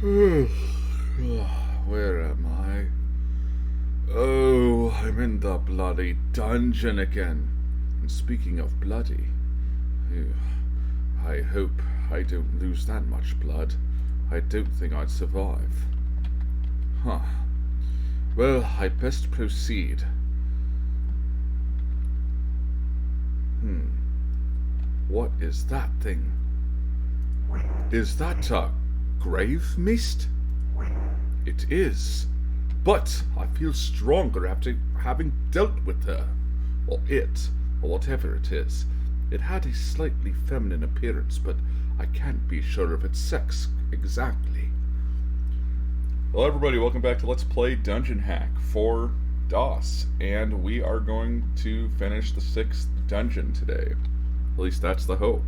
Where am I? Oh, I'm in the bloody dungeon again. And speaking of bloody, phew, I hope I don't lose that much blood. I don't think I'd survive. Huh. Well, I'd best proceed. What is that thing? Is that a grave mist? It is. But I feel stronger after having dealt with her. Or it, or whatever it is. It had a slightly feminine appearance, but I can't be sure of its sex exactly. Hello everybody, welcome back to Let's Play Dungeon Hack for DOS. And we are going to finish the 6th dungeon today. At least that's the hope.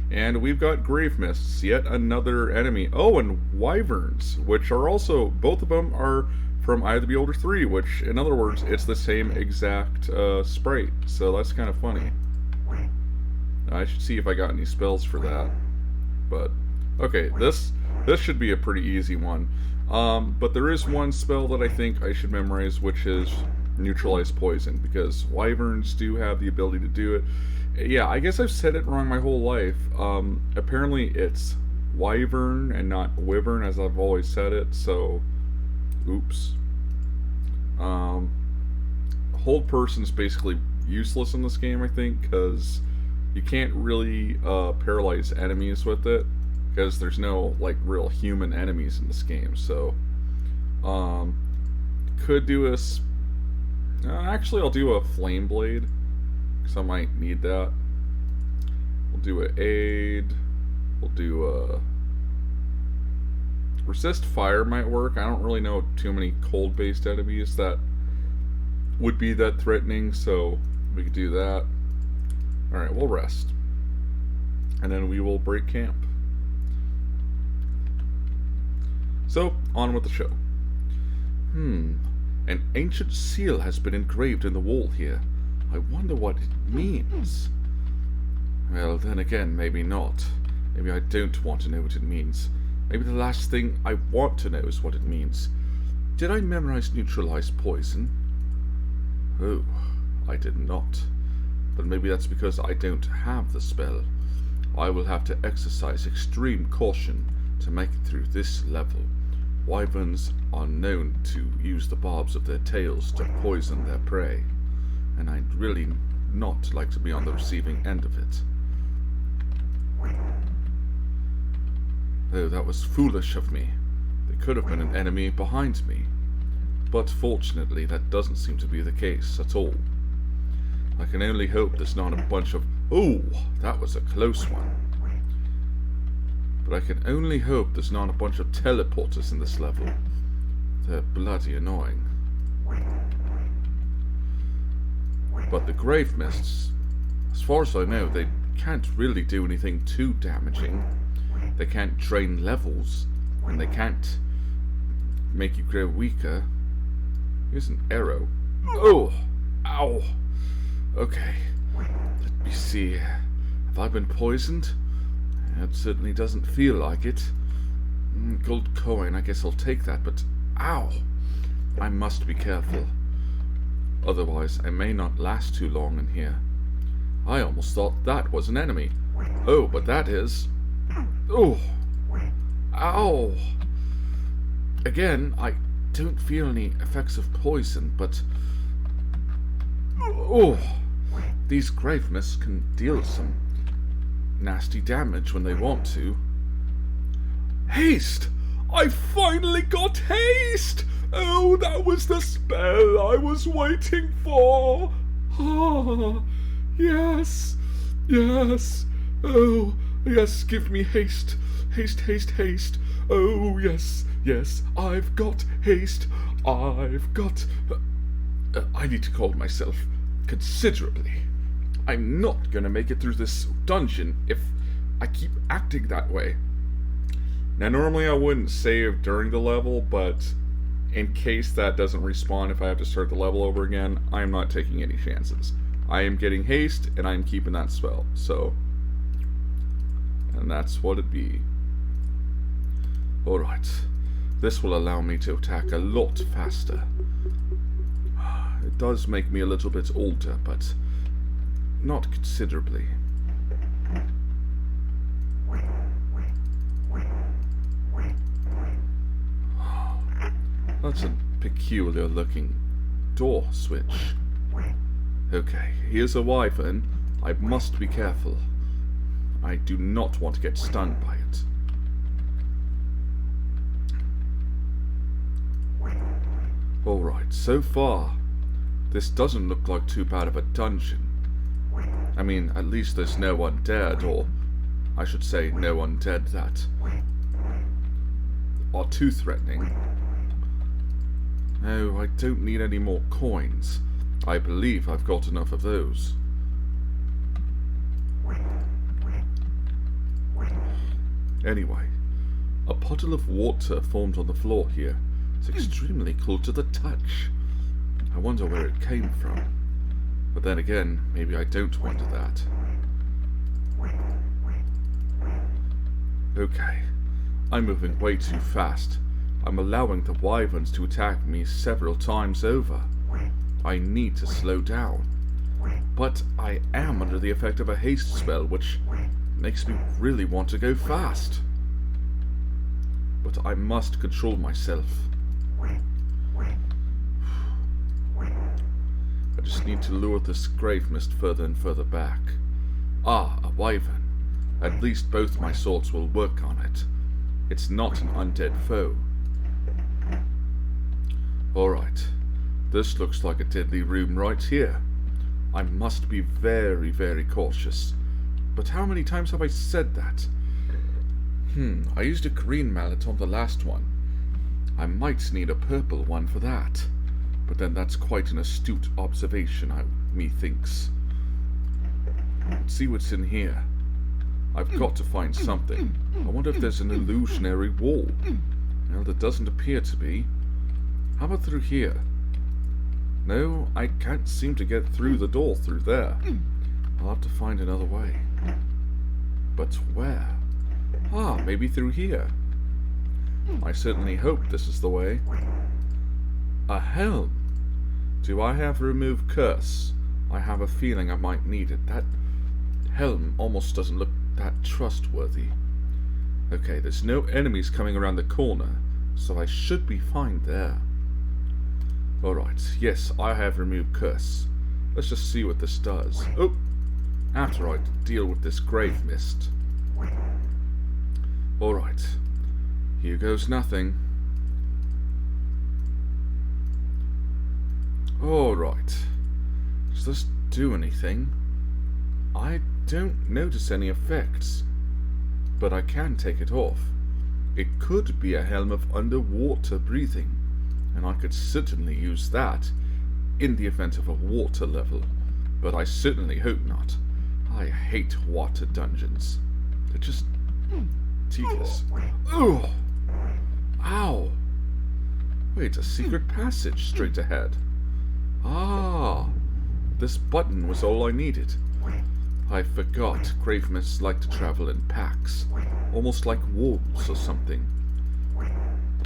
And we've got Grave Mists, yet another enemy. Oh, and Wyverns, which are also, both of them are from Eye of the Beholder 3, which, in other words, it's the same exact sprite. So that's kind of funny. I should see if I got any spells for that. But, okay, this should be a pretty easy one. But there is one spell that I think I should memorize, which is Neutralize Poison, because Wyverns do have the ability to do it. Yeah, I guess I've said it wrong my whole life. Apparently it's Wyvern and not Wyvern, as I've always said it, so oops. Hold person's basically useless in this game, I think, because you can't really paralyze enemies with it, because there's no, like, real human enemies in this game, so could do a actually I'll do a Flame Blade, because I might need that. We'll do an Aid. We'll do a Resist Fire might work. I don't really know too many cold-based enemies that would be that threatening, so we could do that. Alright, we'll rest. And then we will break camp. So, on with the show. An ancient seal has been engraved in the wall here. I wonder what it means. Well, then again, maybe not. Maybe I don't want to know what it means. Maybe the last thing I want to know is what it means. Did I memorize Neutralize Poison? Oh, I did not. But maybe that's because I don't have the spell. I will have to exercise extreme caution to make it through this level. Wyverns are known to use the barbs of their tails to poison their prey, and I'd really not like to be on the receiving end of it. Oh, that was foolish of me. There could have been an enemy behind me. But fortunately, that doesn't seem to be the case at all. I can only hope there's not a bunch of... Oh, that was a close one. But I can only hope there's not a bunch of teleporters in this level. They're bloody annoying. But the Grave Mists, as far as I know, they can't really do anything too damaging. They can't drain levels, and they can't make you grow weaker. Here's an arrow. Oh! Ow! Okay, let me see. Have I been poisoned? It certainly doesn't feel like it. Gold coin, I guess I'll take that, but ow! I must be careful. Otherwise, I may not last too long in here. I almost thought that was an enemy. Oh, but that is... Oh! Ow! Again, I don't feel any effects of poison, but... Oh! These Grave Mists can deal some nasty damage when they want to. Haste! I finally got haste! Oh, that was the spell I was waiting for! Ah, yes, yes, oh, yes, give me haste, haste, haste, haste, oh, yes, yes, I've got haste, I've got... I need to calm myself considerably. I'm not gonna make it through this dungeon if I keep acting that way. Now, normally I wouldn't save during the level, but in case that doesn't respawn if I have to start the level over again, I'm not taking any chances. I am getting haste, and I'm keeping that spell, so... And that's what it be. Alright. This will allow me to attack a lot faster. It does make me a little bit older, but not considerably. That's a peculiar looking door switch. Okay, here's a wyvern. I must be careful. I do not want to get stunned by it. Alright, so far, this doesn't look like too bad of a dungeon. I mean, at least there's no undead, or I should say no undead that are too threatening. No, I don't need any more coins. I believe I've got enough of those. Anyway, a puddle of water formed on the floor here. It's extremely cool to the touch. I wonder where it came from. But then again, maybe I don't wonder that. Okay, I'm moving way too fast. I'm allowing the wyverns to attack me several times over. I need to slow down. But I am under the effect of a haste spell, which makes me really want to go fast. But I must control myself. I just need to lure this grave mist further and further back. Ah, a wyvern. At least both my swords will work on it. It's not an undead foe. Alright, this looks like a deadly room right here. I must be very, very cautious. But how many times have I said that? I used a green mallet on the last one. I might need a purple one for that. But then that's quite an astute observation, methinks. Let's see what's in here. I've got to find something. I wonder if there's an illusionary wall. Well, there doesn't appear to be. How about through here? No, I can't seem to get through the door through there. I'll have to find another way. But where? Ah, maybe through here. I certainly hope this is the way. A helm. Do I have remove curse? I have a feeling I might need it. That helm almost doesn't look that trustworthy. Okay, there's no enemies coming around the corner, so I should be fine there. Alright, yes, I have removed curse. Let's just see what this does. Oh! After I deal with this grave mist. Alright. Here goes nothing. Alright. Does this do anything? I don't notice any effects. But I can take it off. It could be a helm of underwater breathing. And I could certainly use that in the event of a water level. But I certainly hope not. I hate water dungeons. They're just tedious. Ugh! Ow! Wait, a secret passage straight ahead. Ah! This button was all I needed. I forgot grave mists like to travel in packs. Almost like wolves or something.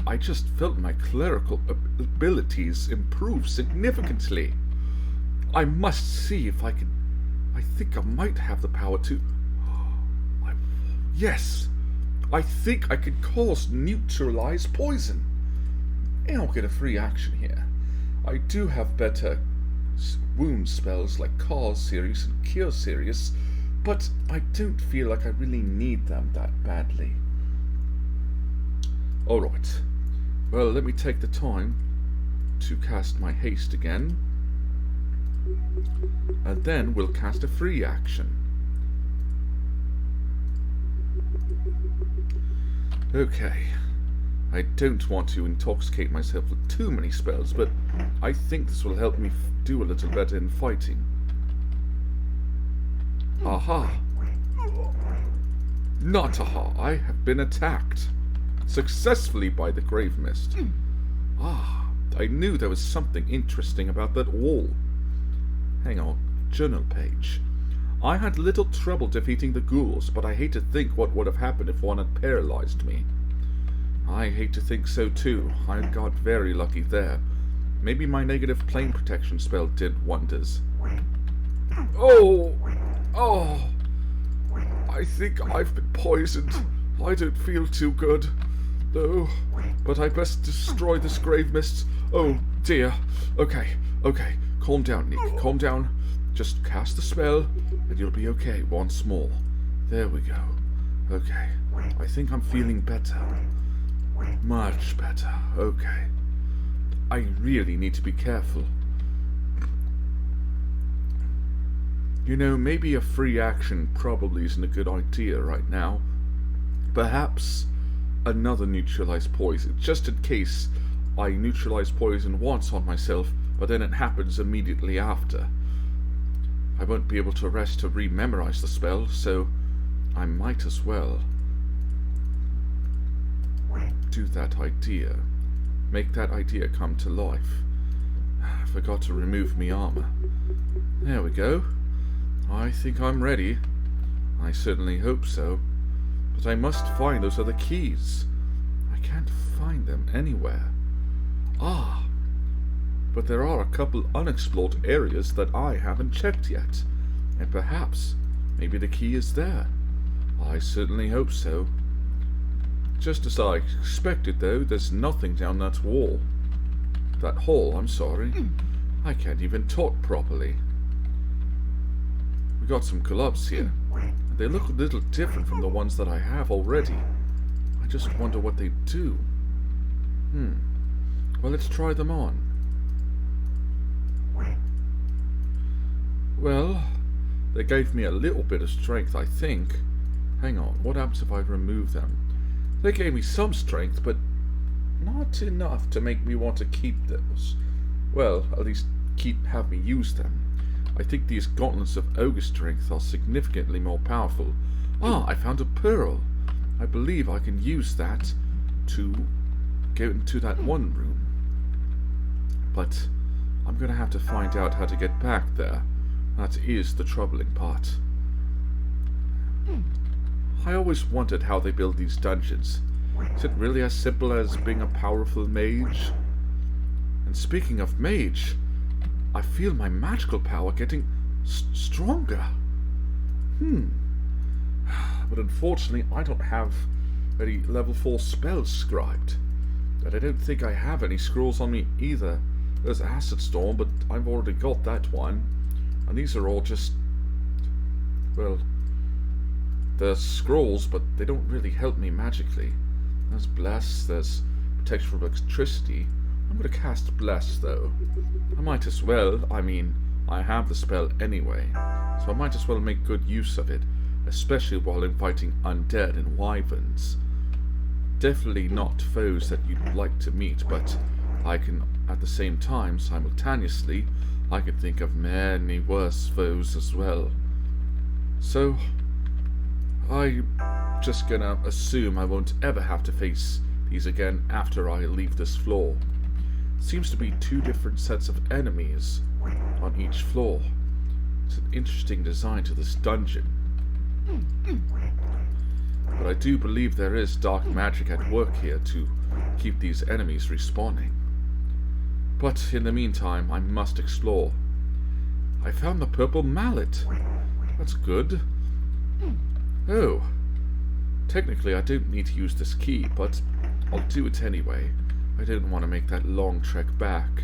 I just felt my clerical abilities improve significantly. I must see if I can... I think I might have the power to... Yes! I think I can cause neutralize poison. And I'll get a free action here. I do have better wound spells like Cause Serious and Cure Serious, but I don't feel like I really need them that badly. Alright. Well, let me take the time to cast my haste again. And then we'll cast a free action. Okay. I don't want to intoxicate myself with too many spells, but I think this will help me do a little better in fighting. Aha! Not aha, I have been attacked. Successfully by the grave mist. Ah, I knew there was something interesting about that wall. Hang on, journal page. I had little trouble defeating the ghouls, but I hate to think what would have happened if one had paralyzed me. I hate to think so too. I got very lucky there. Maybe my negative plane protection spell did wonders. Oh! Oh! I think I've been poisoned. I don't feel too good. No, but I best destroy this grave mist. Oh, dear. Okay, calm down, Nick, calm down. Just cast the spell, and you'll be okay once more. There we go. Okay, I think I'm feeling better. Much better, okay. I really need to be careful. You know, maybe a free action probably isn't a good idea right now. Perhaps another neutralized poison, just in case I neutralize poison once on myself, but then it happens immediately after. I won't be able to rest to re-memorize the spell, so I might as well do that idea. Make that idea come to life. I forgot to remove me armor. There we go. I think I'm ready. I certainly hope so. But I must find those other keys. I can't find them anywhere. Ah! But there are a couple unexplored areas that I haven't checked yet. And perhaps, maybe the key is there. I certainly hope so. Just as I expected, though, there's nothing down that wall. That hall, I'm sorry. I can't even talk properly. We got some gloves here. They look a little different from the ones that I have already. I just wonder what they do. Well, let's try them on. Well, they gave me a little bit of strength, I think. Hang on, what happens if I remove them? They gave me some strength, but not enough to make me want to keep those. Well, at least have me use them. I think these gauntlets of ogre strength are significantly more powerful. Ah, I found a pearl. I believe I can use that to go into that one room. But I'm going to have to find out how to get back there. That is the troubling part. I always wondered how they build these dungeons. Is it really as simple as being a powerful mage? And speaking of mage, I feel my magical power getting stronger. But unfortunately, I don't have any level 4 spells scribed. And I don't think I have any scrolls on me either. There's Acid Storm, but I've already got that one. And these are all just, well, they're scrolls, but they don't really help me magically. There's Bless, there's Protection from Electricity. I'm going to cast Bless, though. I might as well. I mean, I have the spell anyway, so I might as well make good use of it, especially while I'm fighting undead and wyverns. Definitely not foes that you'd like to meet, but I can, at the same time, simultaneously, I can think of many worse foes as well. So, I'm just gonna assume I won't ever have to face these again after I leave this floor. Seems to be 2 different sets of enemies on each floor. It's an interesting design to this dungeon. But I do believe there is dark magic at work here to keep these enemies respawning. But in the meantime, I must explore. I found the purple mallet. That's good. Oh. Technically, I don't need to use this key, but I'll do it anyway. I don't want to make that long trek back.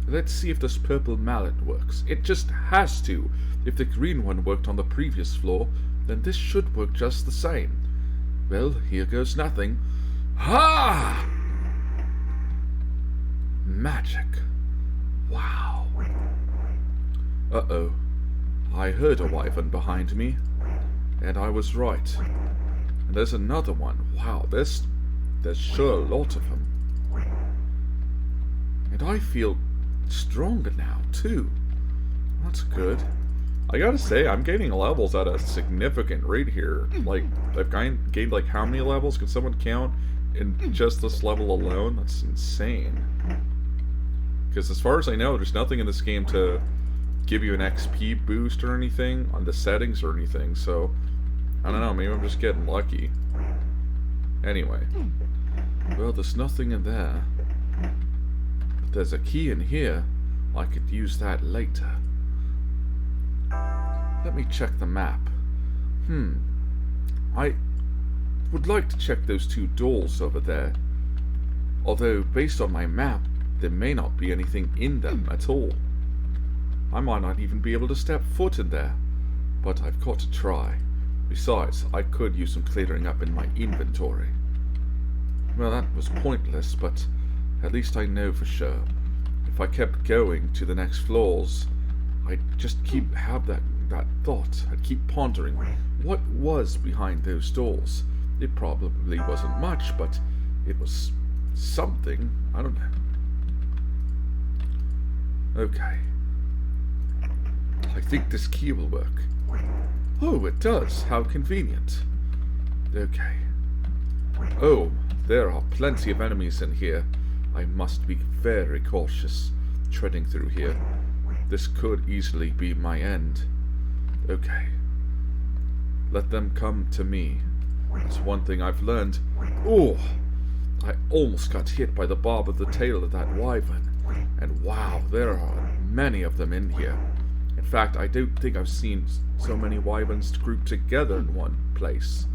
Let's see if this purple mallet works. It just has to. If the green one worked on the previous floor, then this should work just the same. Well, here goes nothing. Ha! Magic. Wow. Uh-oh. I heard a wyvern behind me. And I was right. And there's another one. Wow, there's sure a lot of them. And I feel stronger now, too. That's good. I gotta say, I'm gaining levels at a significant rate here. Like, I've gained like how many levels? Can someone count? In just this level alone? That's insane. Because as far as I know, there's nothing in this game to give you an XP boost or anything on the settings or anything, so I don't know, maybe I'm just getting lucky. Anyway, Well, there's nothing in there. But there's a key in here. I could use that later. Let me check the map. I would like to check those two doors over there. Although, based on my map, there may not be anything in them at all. I might not even be able to step foot in there. But I've got to try. Besides, I could use some clearing up in my inventory. Well, that was pointless, but at least I know for sure. If I kept going to the next floors, I'd just have that thought. I'd keep pondering what was behind those doors. It probably wasn't much, but it was something. I don't know. Okay. I think this key will work. Oh, it does. How convenient. Okay. Oh, there are plenty of enemies in here. I must be very cautious treading through here. This could easily be my end. Okay. Let them come to me. That's one thing I've learned. Oh! I almost got hit by the barb of the tail of that wyvern. And wow, there are many of them in here. In fact, I don't think I've seen so many wyverns grouped together in one place.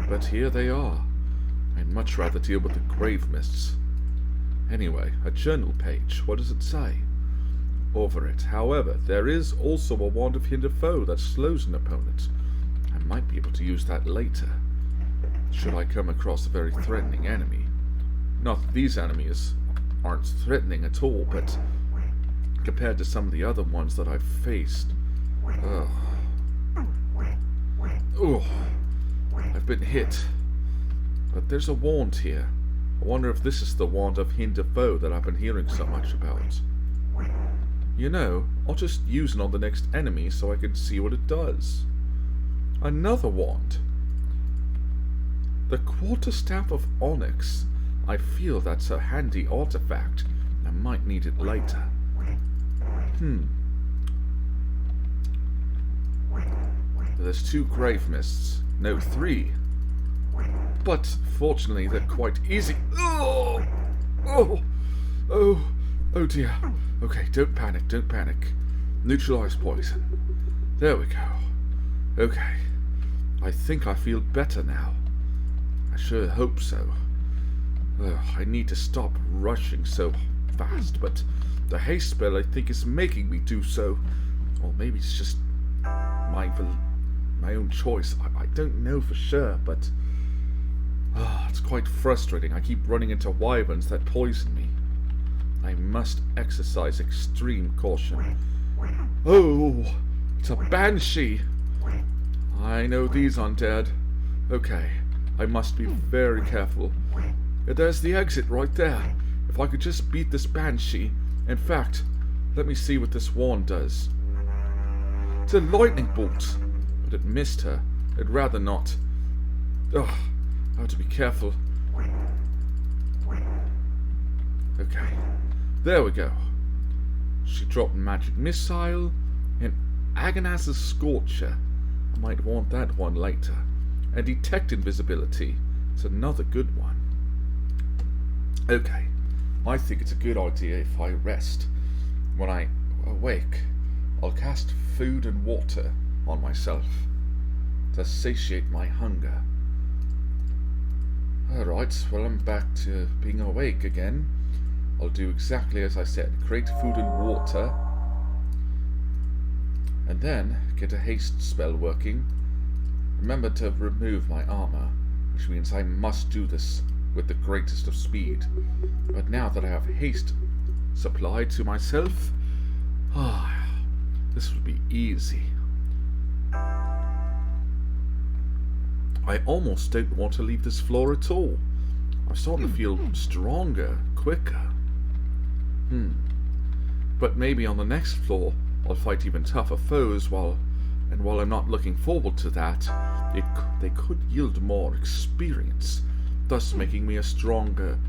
But here they are. I'd much rather deal with the grave mists. Anyway, a journal page. What does it say? Over it. However, there is also a wand of hinder foe that slows an opponent. I might be able to use that later, should I come across a very threatening enemy. Not that these enemies aren't threatening at all, but compared to some of the other ones that I've faced, I've been hit. But there's a wand here. I wonder if this is the wand of hinder foe that I've been hearing so much about. You know, I'll just use it on the next enemy so I can see what it does. Another wand. The Quarterstaff of Onyx. I feel that's a handy artifact. I might need it later. There's 2 grave mists. No, 3. But fortunately they're quite easy. Oh dear. Okay, don't panic. Neutralize poison. There we go. Okay. I think I feel better now. I sure hope so. I need to stop rushing so fast, but the haste spell I think is making me do so. Or maybe it's just my own choice. I don't know for sure, but it's quite frustrating. I keep running into wyverns that poison me. I must exercise extreme caution. Oh, it's a banshee. I know these undead. Okay, I must be very careful. There's the exit right there. If I could just beat this banshee. In fact, let me see what this wand does. It's a lightning bolt, but it missed her. I'd rather not. I have to be careful. Okay, there we go. She dropped magic missile and Agonaz's Scorcher. I might want that one later. And detect invisibility. It's another good one. Okay, I think it's a good idea if I rest. When I awake, I'll cast food and water on myself to satiate my hunger. Alright, well I'm back to being awake again. I'll do exactly as I said. Create food and water. And then get a haste spell working. Remember to remove my armor, which means I must do this with the greatest of speed. But now that I have haste supplied to myself, this will be easy. I almost don't want to leave this floor at all. I'm starting to feel stronger, quicker. But maybe on the next floor I'll fight even tougher foes while I'm not looking forward to that, they could yield more experience, thus making me a stronger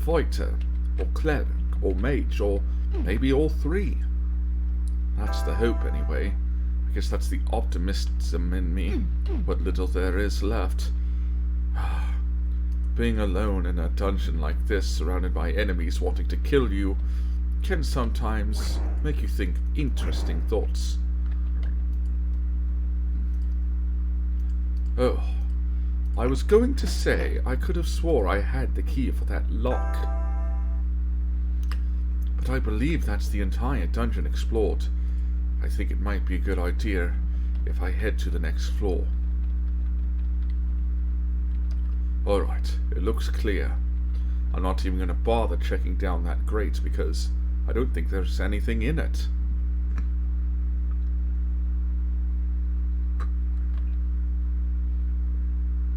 fighter, or cleric, or mage, or maybe all 3. That's the hope anyway. I guess that's the optimism in me, what little there is left. being alone in a dungeon like this, surrounded by enemies wanting to kill you, can sometimes make you think interesting thoughts. Oh, I was going to say I could have swore I had the key for that lock. But I believe that's the entire dungeon explored. I think it might be a good idea if I head to the next floor. Alright, it looks clear. I'm not even going to bother checking down that grate because I don't think there's anything in it.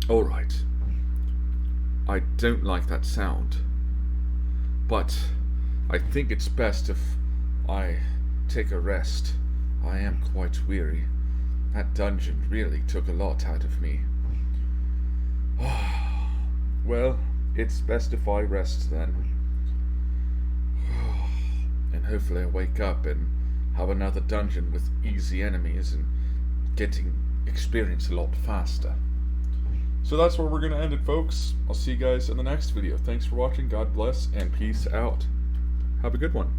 Alright. I don't like that sound. But I think it's best if I take a rest. I am quite weary. That dungeon really took a lot out of me. Well, it's best if I rest then. And hopefully I wake up and have another dungeon with easy enemies and getting experience a lot faster. So that's where we're going to end it, folks. I'll see you guys in the next video. Thanks for watching. God bless and peace out. Have a good one.